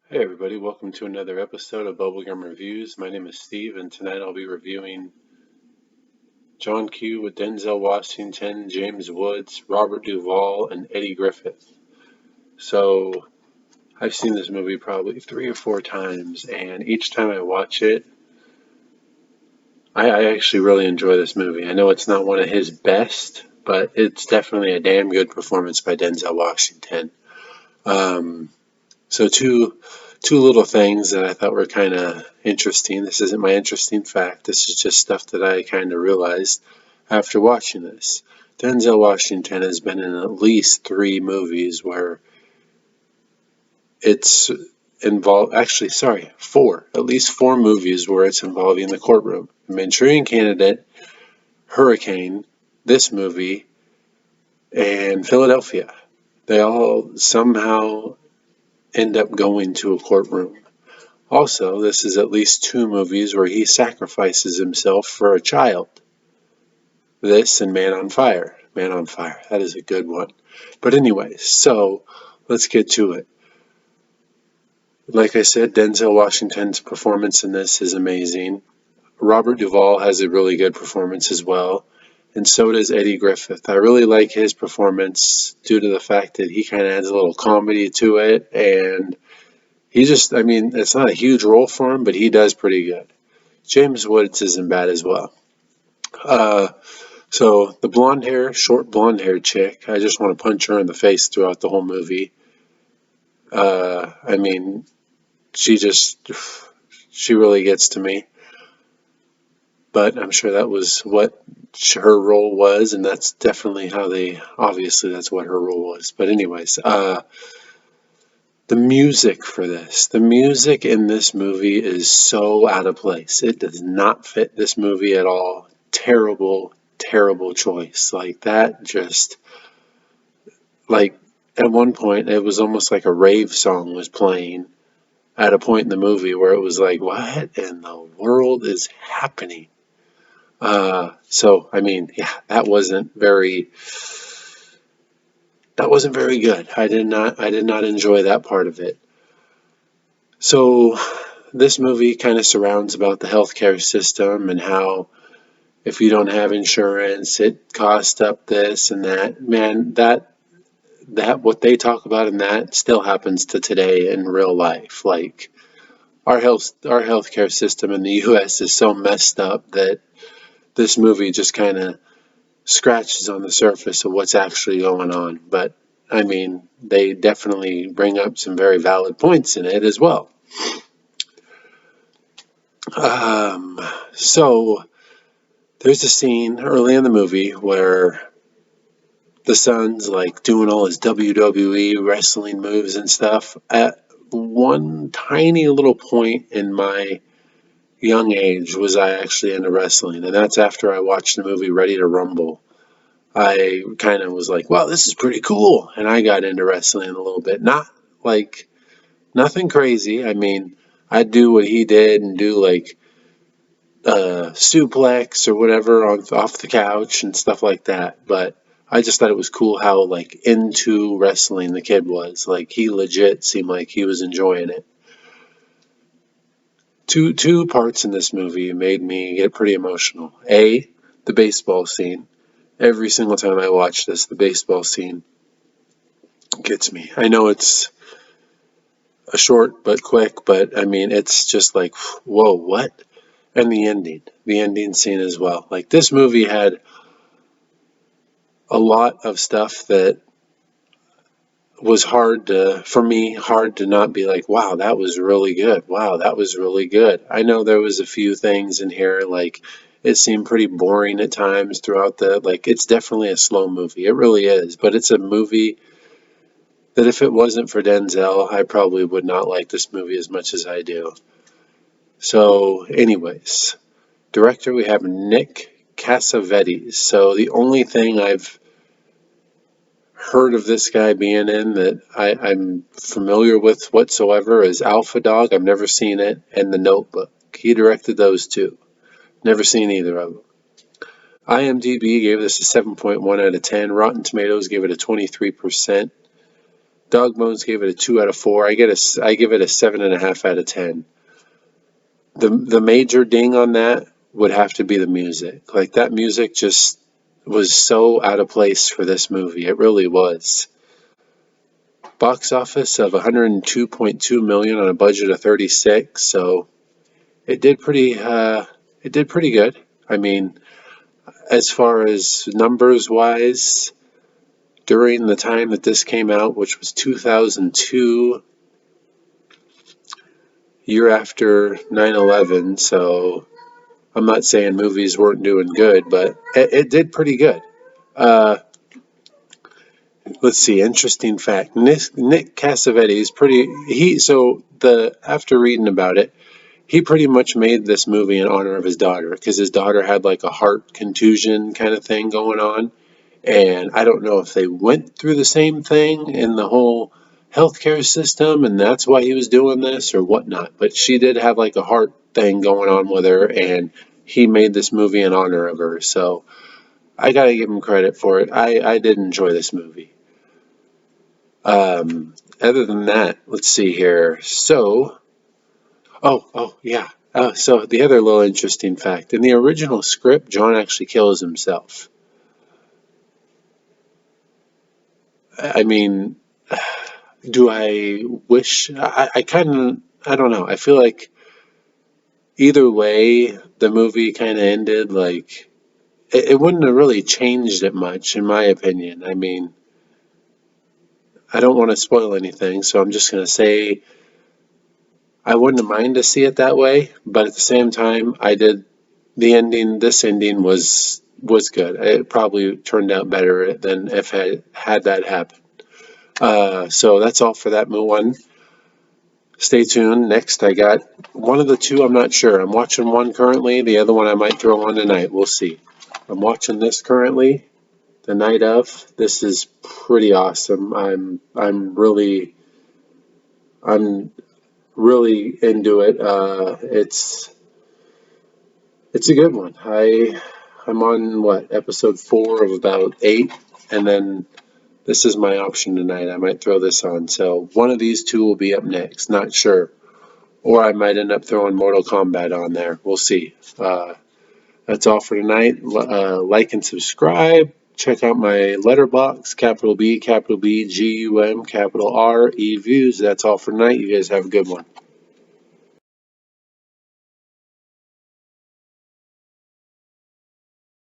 Hey everybody, welcome to another episode of Bubblegum Reviews. My name is Steve, and tonight I'll be reviewing John Q with Denzel Washington, James Woods, Robert Duvall, and Eddie Griffith. So, I've seen this movie probably 3 or 4 times, and each time I watch it, I actually really enjoy this movie. I know it's not one of his best, but it's definitely a damn good performance by Denzel Washington. Um, So two little things that I thought were kind of interesting. This isn't my interesting fact. This is just stuff that I kind of realized after watching this. Denzel Washington has been in at least 3 movies where it's involved. Actually, sorry, 4. At least 4 movies where it's involving the courtroom. Manchurian Candidate, Hurricane, this movie, and Philadelphia. They all somehow end up going to a courtroom. Also, this is at least 2 movies where he sacrifices himself for a child. This and Man on Fire. Man on Fire, that is a good one. But anyway, so let's get to it. Like I said, Denzel Washington's performance in this is amazing. Robert Duvall has a really good performance as well, and so does Eddie Griffith. I really like his performance due to the fact that he kind of adds a little comedy to it, and I mean, it's not a huge role for him, but he does pretty good. James Woods isn't bad as well. Uh, so the short blonde hair chick, I just want to punch her in the face throughout the whole movie. I mean, she just, she really gets to me. But I'm sure that was what her role was, and that's definitely obviously that's what her role was. But anyways, the music for this, the music in this movie is so out of place. It does not fit this movie at all. Terrible, terrible choice. Like that just like at one point it was almost like a rave song was playing at a point in the movie where it was like, what in the world is happening? So I mean, yeah, that wasn't very good. I did not enjoy that part of it. So this movie kind of surrounds about the healthcare system and how if you don't have insurance, it costs up this and that. Man, that what they talk about in that still happens to today in real life. Like our healthcare system in the U.S. is so messed up that this movie just kind of scratches on the surface of what's actually going on. But I mean, they definitely bring up some very valid points in it as well. Um, so there's a scene early in the movie where the son's like doing all his WWE wrestling moves and stuff. At one tiny little point in my young age was I actually into wrestling, and that's after I watched the movie Ready to Rumble. I kind of was like, "Wow, this is pretty cool," and I got into wrestling a little bit. Not like nothing crazy. I mean, I'd do what he did and do like suplex or whatever off the couch and stuff like that. But I just thought it was cool how like into wrestling the kid was. Like he legit seemed like he was enjoying it. Two parts in this movie made me get pretty emotional. A, the baseball scene. Every single time I watch this, the baseball scene gets me. I know it's a short but quick, but I mean it's just like whoa, what? And the ending scene as well. Like this movie had a lot of stuff that was hard to not be like, wow, that was really good. Wow, that was really good. I know there was a few things in here, like it seemed pretty boring at times throughout like, it's definitely a slow movie. It really is, but it's a movie that if it wasn't for Denzel, I probably would not like this movie as much as I do. So, anyways, director, we have Nick Cassavetes. So the only thing I've heard of this guy being in that I'm familiar with whatsoever is Alpha Dog. I've never seen it, and The Notebook. He directed those two. Never seen either of them. IMDb gave this a 7.1 out of 10. Rotten Tomatoes gave it a 23%. Dog Bones gave it a 2 out of 4. I give it a 7.5 out of 10. The major ding on that would have to be the music. Like, that music just was so out of place for this movie. It really was. Box office of 102.2 million on a budget of 36, so it did pretty good. I mean, as far as numbers wise, during the time that this came out, which was 2002, year after 9/11, so I'm not saying movies weren't doing good, but it did pretty good. Uh, let's see, interesting fact. Nick Cassavetes after reading about it, he pretty much made this movie in honor of his daughter because his daughter had like a heart contusion kind of thing going on. And I don't know if they went through the same thing in the whole healthcare system and that's why he was doing this or whatnot. But she did have like a heart thing going on with her, and he made this movie in honor of her. So I got to give him credit for it. I did enjoy this movie. Other than that, let's see here. Yeah. So the other little interesting fact, in the original script, John actually kills himself. I mean, do I wish? I kind of, I don't know. I feel like either way, the movie kind of ended, like, it wouldn't have really changed it much, in my opinion. I mean, I don't want to spoil anything, so I'm just going to say I wouldn't mind to see it that way, but at the same time, this ending was good. It probably turned out better than if had that happen. So that's all for that one. Stay tuned. Next, I got one of the two. I'm not sure. I'm watching one currently. The other one I might throw on tonight. We'll see. I'm watching this currently, the night of. This is pretty awesome. I'm really into it. It's a good one. I'm on episode 4 of about 8, and then this is my option tonight. I might throw this on. So one of these two will be up next. Not sure. Or I might end up throwing Mortal Kombat on there. We'll see. That's all for tonight. Like and subscribe. Check out my Letterboxd, capital B, Gum, capital R, E views. That's all for tonight. You guys have a good one.